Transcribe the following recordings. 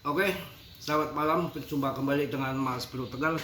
Oke, selamat malam. Berjumpa kembali dengan Mas Bro Tegal.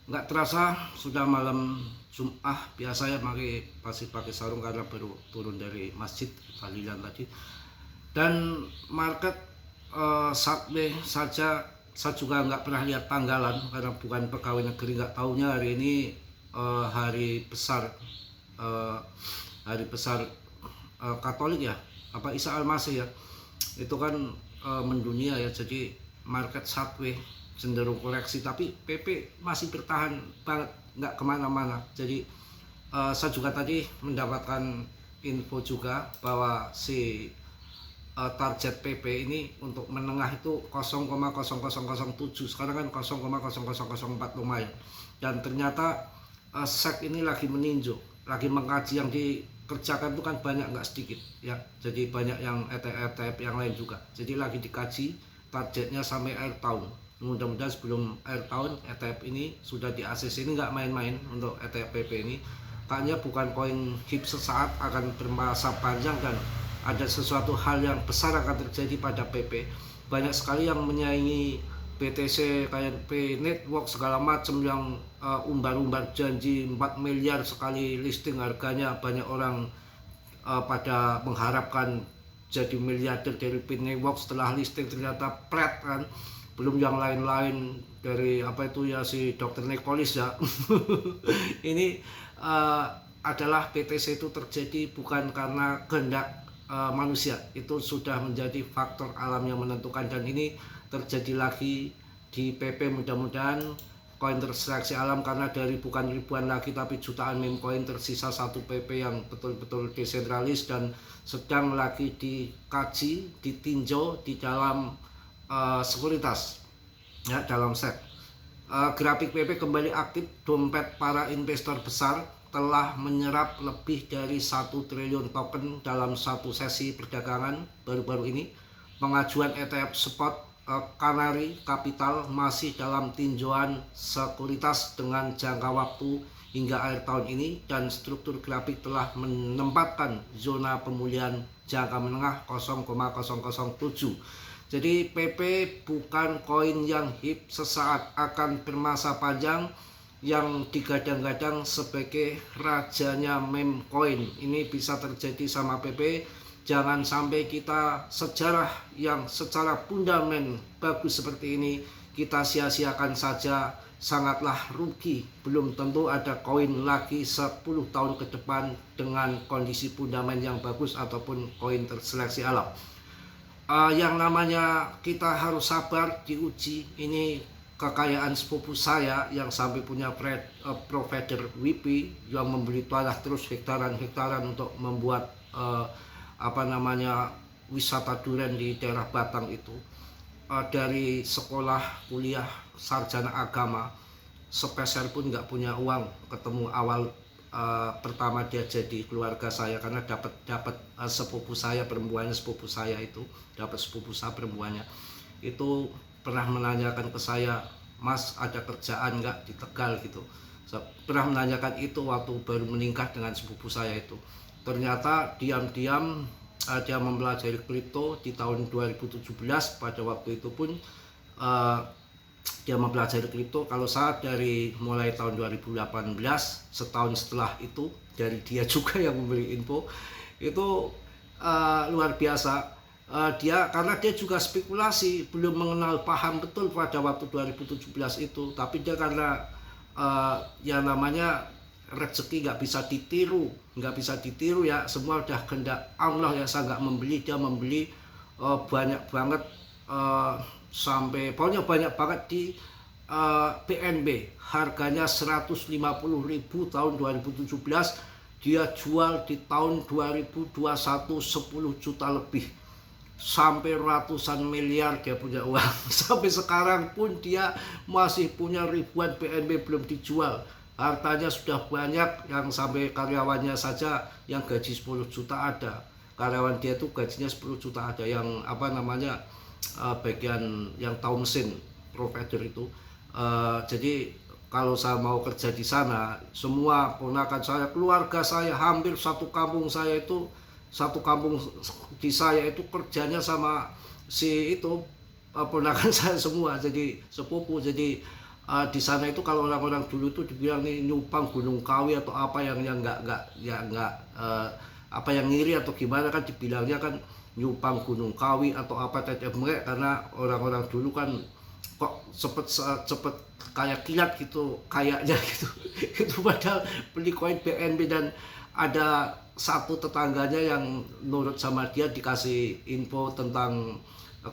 Nggak terasa sudah malam Jumat. Biasa ya, masih pakai sarung karena baru turun dari masjid tahlilan tadi. Dan market Saturday saja saya juga nggak pernah lihat tanggalan karena bukan pegawai negeri, nggak taunya hari ini hari besar Katolik ya, apa Isa Al-Masih ya. Itu kan mendunia ya, jadi market Subway cenderung koreksi, tapi PP masih bertahan banget, nggak kemana-mana. Jadi saya juga tadi mendapatkan info juga bahwa si target PP ini untuk menengah itu 0,0007, sekarang kan 0,0004, lumayan. Dan ternyata SEC ini lagi meninjau, lagi mengkaji. Yang dikerjakan itu kan banyak, nggak sedikit ya, jadi banyak yang ETF yang lain juga, jadi lagi dikaji targetnya sampai akhir tahun. Mudah-mudahan sebelum akhir tahun ETF ini sudah di ACC. Ini nggak main-main untuk ETF PP ini, kayaknya bukan koin hip sesaat, akan bermasa panjang dan ada sesuatu hal yang besar akan terjadi pada PP. Banyak sekali yang menyaingi BTC, KNP, Network segala macam yang umbar-umbar janji 4 miliar sekali listing harganya. Banyak orang pada mengharapkan jadi miliarder dari Network setelah listing, ternyata pret kan. Belum yang lain-lain dari apa itu ya, si Dr. Nicholas ya. Ini adalah BTC itu terjadi bukan karena kehendak manusia, itu sudah menjadi faktor alam yang menentukan, dan ini terjadi lagi di PP. Mudah-mudahan koin terseleksi alam, karena dari bukan ribuan lagi tapi jutaan meme koin, tersisa satu PP yang betul-betul desentralis dan sedang lagi dikaji, ditinjau di dalam sekuritas ya, dalam SEC. Grafik PP kembali aktif. Dompet para investor besar telah menyerap lebih dari 1 triliun token dalam satu sesi perdagangan baru-baru ini. Pengajuan ETF spot Canary Capital masih dalam tinjauan sekuritas dengan jangka waktu hingga akhir tahun ini, dan struktur grafik telah menempatkan zona pemulihan jangka menengah 0,007. Jadi PP bukan koin yang hip sesaat, akan bermasa panjang, yang digadang-gadang sebagai rajanya meme coin. Ini bisa terjadi sama PP. Jangan sampai kita sejarah yang secara fundamental bagus seperti ini kita sia-siakan saja, sangatlah rugi. Belum tentu ada koin lagi 10 tahun ke depan dengan kondisi fundamental yang bagus ataupun koin terseleksi alam. Yang namanya kita harus sabar diuji. Ini kekayaan sepupu saya yang sampai punya provider WP yang membeli tanah terus hektaran-hektaran untuk membuat wisata durian di daerah Batang itu. Dari sekolah, kuliah, sarjana agama, sepeser pun nggak punya uang. Ketemu awal pertama dia jadi keluarga saya karena dapat sepupu saya perempuannya, sepupu saya itu dapat sepupu saya perempuannya itu pernah menanyakan ke saya, "Mas, ada kerjaan nggak di Tegal?" gitu. Saya pernah menanyakan itu waktu baru menikah dengan sepupu saya itu. Ternyata diam-diam dia mempelajari kripto di tahun 2017. Pada waktu itu pun dia mempelajari kripto. Kalau saya dari mulai tahun 2018, setahun setelah itu dari dia juga yang memberi info itu. Luar biasa. Karena dia juga spekulasi, belum mengenal paham betul pada waktu 2017 itu, tapi dia karena yang namanya rezeki nggak bisa ditiru ya, semua udah kehendak Allah ya. Saya nggak membeli, dia membeli banyak banget, sampai pokoknya banyak banget di BNB. Harganya 150.000 tahun 2017, dia jual di tahun 2021 10 juta lebih, sampai ratusan miliar dia punya uang. Sampai sekarang pun dia masih punya ribuan BNB belum dijual. Hartanya sudah banyak, yang sampai karyawannya saja yang gaji 10 juta ada. Karyawan dia tuh gajinya 10 juta ada, yang bagian yang tahu mesin, provider itu. Jadi kalau saya mau kerja di sana, semua ponakan saya, keluarga saya, hampir satu kampung di saya itu kerjanya sama si itu ponakan saya semua, jadi sepupu. Jadi di sana itu kalau orang-orang dulu tuh dibilang nih nyupang Gunung Kawi atau apa yang nggak apa yang ngiri atau gimana kan dibilangnya kan nyupang Gunung Kawi atau apa tetep mereka, karena orang-orang dulu kan kok cepet kayak kilat gitu kayaknya gitu. Itu padahal beli koin BNB, dan ada satu tetangganya yang nurut sama dia, dikasih info tentang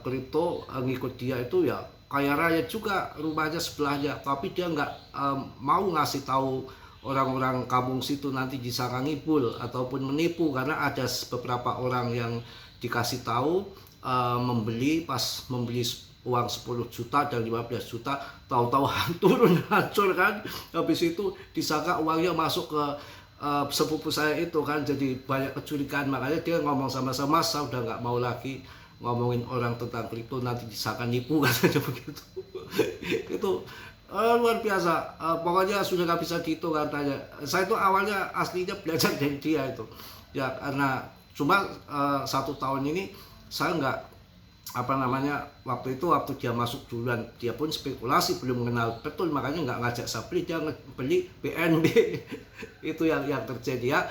kripto, ngikut dia itu ya kaya raya juga, rumahnya sebelahnya, tapi dia nggak mau ngasih tahu orang-orang kampung situ, nanti disangka ngibul ataupun menipu, karena ada beberapa orang yang dikasih tahu pas membeli uang 10 juta dan 15 juta, tahu-tahu hancur kan. Habis itu disangka uangnya masuk ke sepupu saya itu kan, jadi banyak kecurigaan. Makanya dia ngomong sama saya, "Mas, saya udah nggak mau lagi ngomongin orang tentang kripto, nanti disangka nipu," katanya begitu. Itu luar biasa, pokoknya sudah nggak bisa dihitung katanya. Saya itu awalnya aslinya belajar dari dia itu ya, karena cuma 1 tahun ini saya nggak waktu dia masuk duluan, dia pun spekulasi, belum mengenal betul, makanya nggak ngajak saya beli, dia beli BNB. Itu yang terjadi ya.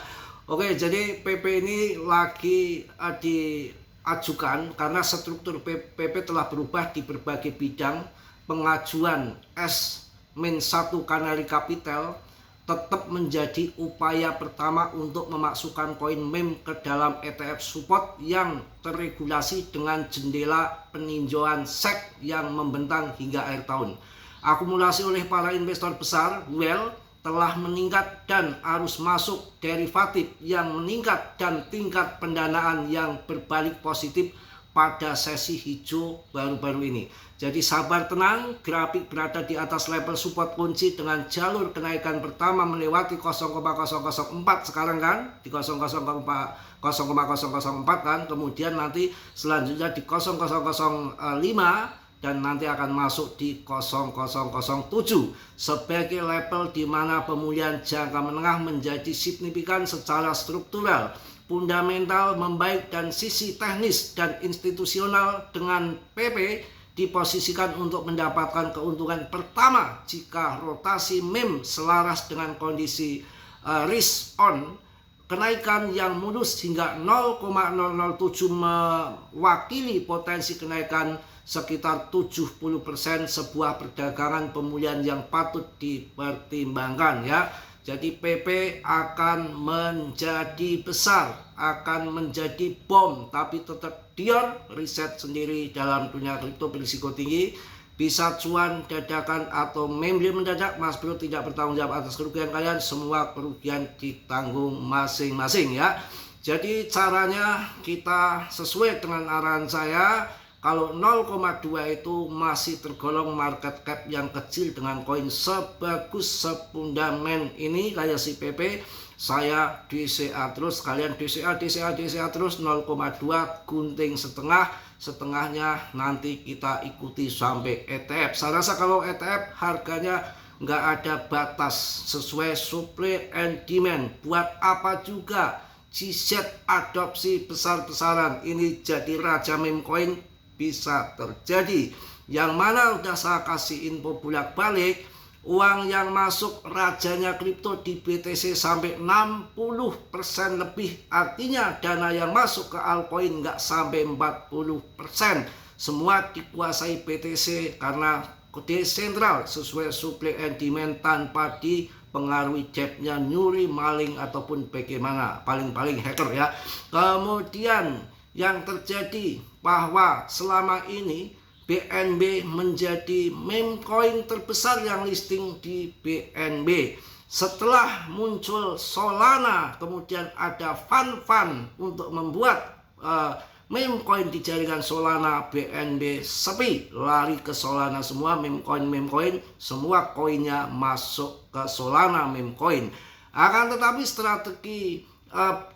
Oke, jadi PP ini lagi diajukan karena struktur PP telah berubah di berbagai bidang. Pengajuan S-1 Canary Capital tetap menjadi upaya pertama untuk memasukkan koin meme ke dalam ETF support yang terregulasi dengan jendela peninjauan SEC yang membentang hingga akhir tahun. Akumulasi oleh para investor besar telah meningkat, dan arus masuk derivatif yang meningkat dan tingkat pendanaan yang berbalik positif pada sesi hijau baru-baru ini. Jadi sabar tenang, grafik berada di atas level support kunci dengan jalur kenaikan pertama melewati 0,004 sekarang kan, di 0,004 kan, kemudian nanti selanjutnya di 0,005 dan nanti akan masuk di 0,007 sebagai level di mana pemulihan jangka menengah menjadi signifikan secara struktural, fundamental membaik, dan sisi teknis dan institusional dengan PP diposisikan untuk mendapatkan keuntungan pertama jika rotasi meme selaras dengan kondisi risk on. Kenaikan yang mulus hingga 0,007 mewakili potensi kenaikan sekitar 70%, sebuah perdagangan pemulihan yang patut dipertimbangkan ya. Jadi PP akan menjadi besar, akan menjadi bom, tapi tetap dior, riset sendiri dalam dunia kripto berisiko tinggi, bisa cuan dadakan atau meme mendadak. Mas Bro tidak bertanggung jawab atas kerugian kalian, semua kerugian ditanggung masing-masing ya. Jadi caranya kita sesuai dengan arahan saya. Kalau 0,2 itu masih tergolong market cap yang kecil dengan koin sebagus sepundamen ini kayak si PP, saya DCA terus, kalian DCA terus 0,2 gunting setengahnya nanti kita ikuti sampai ETF. Saya rasa kalau ETF harganya nggak ada batas, sesuai supply and demand. Buat apa juga GZ adopsi besar-besaran, ini jadi raja meme coin bisa terjadi. Yang mana udah saya kasih info bolak-balik, uang yang masuk rajanya kripto di BTC sampai 60% lebih. Artinya dana yang masuk ke altcoin nggak sampai 40%. Semua dikuasai BTC karena desentral sesuai supply and demand, tanpa dipengaruhi depnya nyuri, maling ataupun bagaimana, paling-paling hacker ya. Kemudian yang terjadi bahwa selama ini BNB menjadi meme coin terbesar yang listing di BNB. Setelah muncul Solana, kemudian ada fun untuk membuat meme coin di jaringan Solana, BNB sepi, lari ke Solana semua, meme coin, semua koinnya masuk ke Solana meme coin. Akan tetapi strategi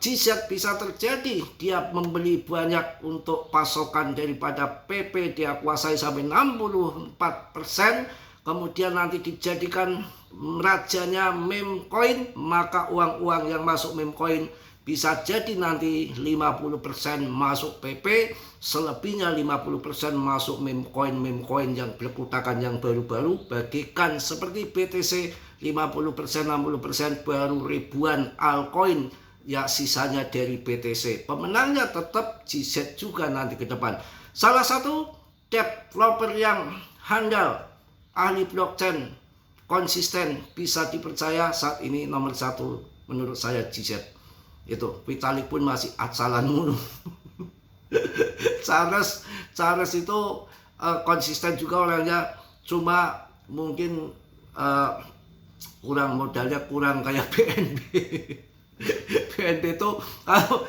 GZ bisa terjadi, dia membeli banyak untuk pasokan daripada PP, dia kuasai sampai 64%, kemudian nanti dijadikan rajanya meme coin, maka uang-uang yang masuk meme coin bisa jadi nanti 50% masuk PP, selebihnya 50% masuk meme coin yang berkutakan yang baru-baru, bagikan seperti BTC 50%, 60% baru ribuan altcoin ya sisanya dari BTC. Pemenangnya tetap GZ juga nanti ke depan. Salah satu developer yang handal, ahli blockchain, konsisten, bisa dipercaya saat ini nomor 1 menurut saya GZ. Itu Vitalik pun masih acalan mulu. Charles itu konsisten juga orangnya, cuma mungkin kurang modalnya, kurang kayak BNB. BNB itu kalau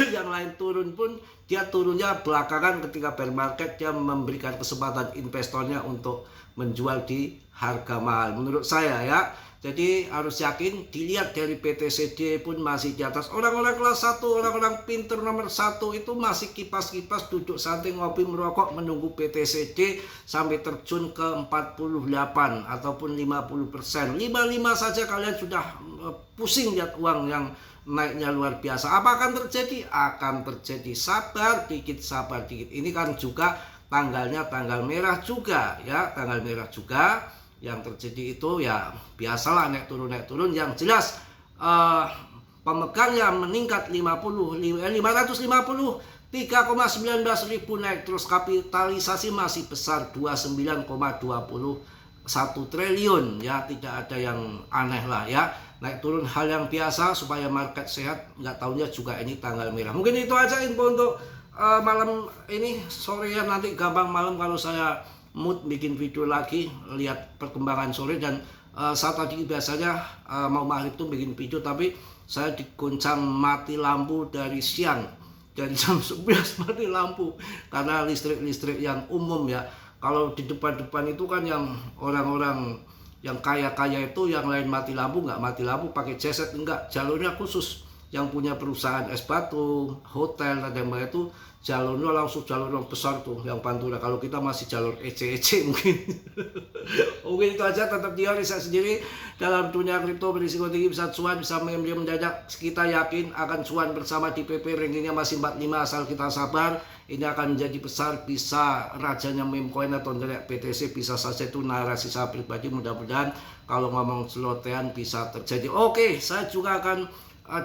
yang lain turun pun dia turunnya belakangan ketika bear market, dia memberikan kesempatan investornya untuk menjual di harga mahal menurut saya ya. Jadi harus yakin, dilihat dari BTCD pun masih di atas. Orang-orang kelas 1, orang-orang pinter nomor 1 itu masih kipas-kipas duduk santai ngopi merokok menunggu BTCD sampai terjun ke 48 ataupun 50%. 55 saja kalian sudah pusing lihat uang yang naiknya luar biasa. Apa akan terjadi? Akan terjadi. Sabar dikit, sabar dikit. Ini kan juga tanggalnya tanggal merah juga ya, tanggal merah juga. Yang terjadi itu ya biasalah naik turun. Yang jelas pemegangnya meningkat 550 3,19 ribu naik, terus kapitalisasi masih besar 29,21 triliun ya, tidak ada yang aneh lah ya. Naik turun hal yang biasa supaya market sehat, nggak tahunya juga ini tanggal merah. Mungkin itu aja info untuk malam ini, sore ya, nanti gampang malam kalau saya mood bikin video lagi, lihat perkembangan sore. Dan saat tadi biasanya mau maghrib tuh bikin video, tapi saya diguncang mati lampu dari siang, dari jam 11 mati lampu karena listrik yang umum ya. Kalau di depan itu kan yang orang-orang yang kaya-kaya itu, yang lain mati lampu nggak mati lampu pakai jaset, enggak, jalurnya khusus. Yang punya perusahaan es batu, hotel, dan yang lain itu jalurnya langsung jalur yang besar tuh, yang Pantura. Kalau kita masih jalur ece-ece mungkin. Mungkin itu aja, tetap dia riset sendiri. Dalam dunia kripto berisiko tinggi, bisa cuan, bisa mendadak. Kita yakin akan cuan bersama di PP, rankingnya masih 45 asal kita sabar. Ini akan menjadi besar, bisa rajanya meme coin atau nilai BTC, bisa saja itu narasi saya pribadi. Mudah-mudahan kalau ngomong celotehan bisa terjadi. Oke, saya juga akan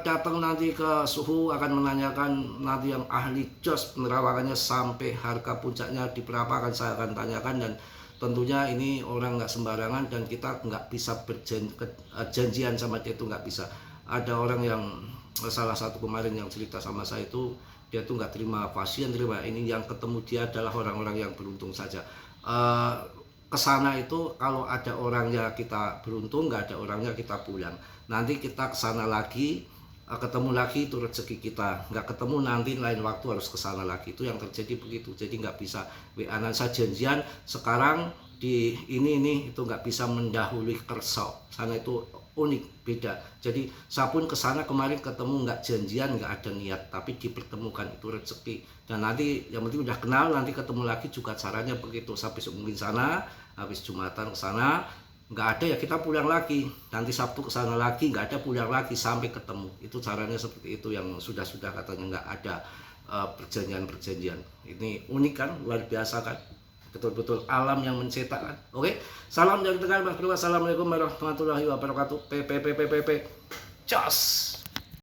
datang nanti ke Suhu, akan menanyakan nanti yang ahli jos penerawangannya sampai harga puncaknya di berapa, akan saya akan tanyakan. Dan tentunya ini orang nggak sembarangan, dan kita nggak bisa berjanjian sama dia, itu nggak bisa. Ada orang yang salah satu kemarin yang cerita sama saya itu, dia tuh nggak terima pasien, terima ini, yang ketemu dia adalah orang-orang yang beruntung saja. Kesana itu kalau ada orangnya kita beruntung, nggak ada orangnya kita pulang. Nanti kita kesana lagi, ketemu lagi, itu rezeki kita. Nggak ketemu nanti lain waktu harus kesana lagi. Itu yang terjadi begitu. Jadi nggak bisa WA-an saya janjian sekarang di ini itu nggak bisa mendahului kerso. Sana itu unik, beda. Jadi saya pun kesana kemarin ketemu, nggak janjian, nggak ada niat, tapi dipertemukan, itu rezeki. Dan nanti yang penting udah kenal, nanti ketemu lagi juga caranya begitu. Sampai mungkin sana, habis Jumatan kesana, nggak ada ya kita pulang lagi, nanti Sabtu kesana lagi, nggak ada, pulang lagi sampai ketemu. Itu caranya seperti itu, yang sudah katanya nggak ada perjanjian. Ini unik kan, luar biasa kan, betul-betul alam yang mencetak kan. Oke, salam dari Tegal Mas Bro. Assalamualaikum warahmatullahi wabarakatuh. PPPPPP. Jos.